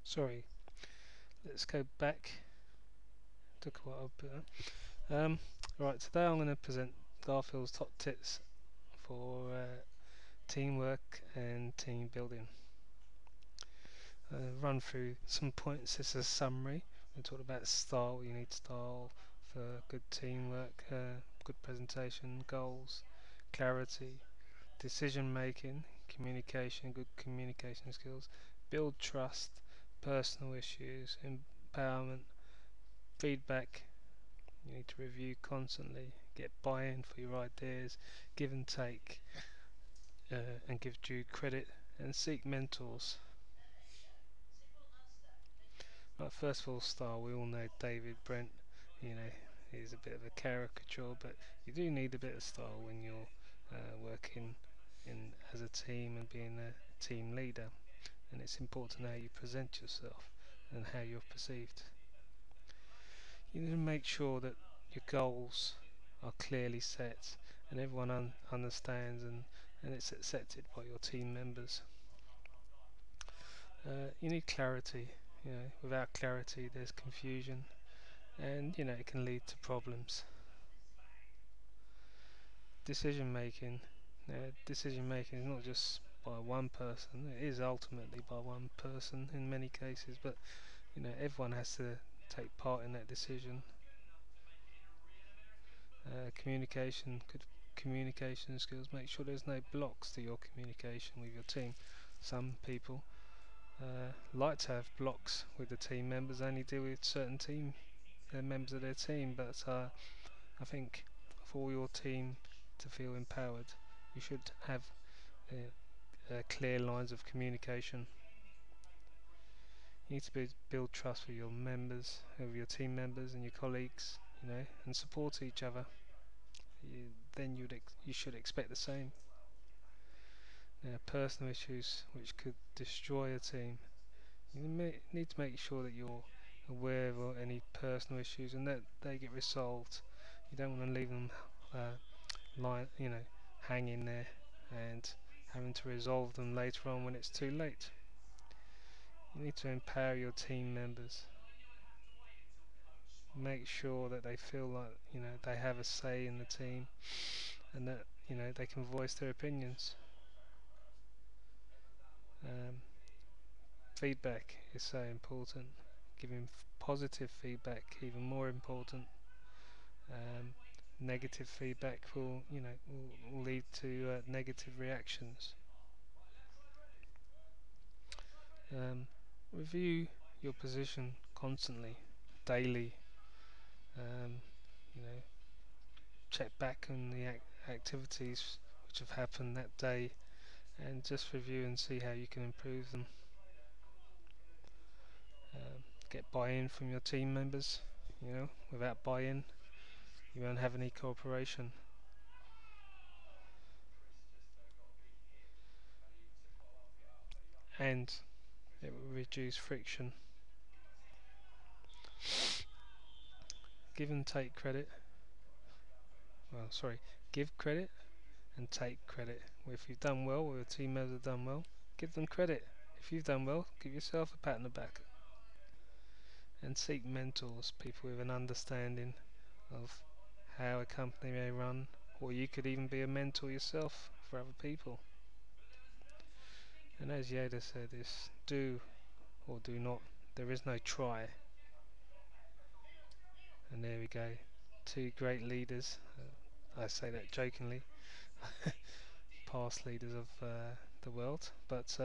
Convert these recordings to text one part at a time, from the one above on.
Sorry, let's go back. Took a while, but right. Today I'm going to present Garfield's top tips for teamwork and team building. Run through some points. This is a summary. We talked about style. You need style for good teamwork, good presentation, goals, clarity, decision making, communication, good communication skills, build trust, personal issues, empowerment, feedback. You need to review constantly, get buy-in for your ideas, give and take, and give due credit, and seek mentors. Right, first of all, style. We all know David Brent. You know, he's a bit of a caricature, but you do need a bit of style when you're working in as a team and being a team leader. And it's important how you present yourself and how you're perceived. You need to make sure that your goals are clearly set and everyone understands and it's accepted by your team members. You need clarity. You know, without clarity, there's confusion, and it can lead to problems. Decision making. Decision making is not just by one person. It is ultimately by one person in many cases, but everyone has to take part in that decision. Good communication skills. Make sure there's no blocks to your communication with your team. Some people like to have blocks with the team members, only deal with certain members of their team. But I think for your team to feel empowered, you should have clear lines of communication. You need to build trust with your members, with your team members and your colleagues, and support each other. Then you should expect the same. Personal issues which could destroy a team. You need to make sure that you're aware of any personal issues and that they get resolved. You don't want to leave them hanging there and having to resolve them later on when it's too late. You need to empower your team members. Make sure that they feel like they have a say in the team and that they can voice their opinions. Um, Feedback is so important. Giving positive feedback even more important. Um, Negative feedback will lead to negative reactions. Um, Review your position constantly, daily. Um, you know, Check back on the activities which have happened that day, and just review and see how you can improve them. Get buy-in from your team members. Without buy-in, you won't have any cooperation, and it will reduce friction. Give and take credit. Well, sorry, give credit and take credit. If you've done well, or your team members have done well, give them credit. If you've done well, give yourself a pat on the back. And seek mentors, people with an understanding of how a company may run, or you could even be a mentor yourself for other people. And as Yoda said, it's do or do not. There is no try. And there we go. Two great leaders. I say that jokingly, past leaders of the world. But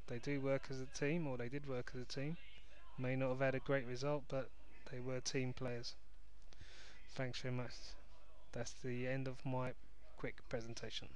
they do work as a team, or they did work as a team. May not have had a great result, but they were team players. Thanks very much. That's the end of my quick presentation.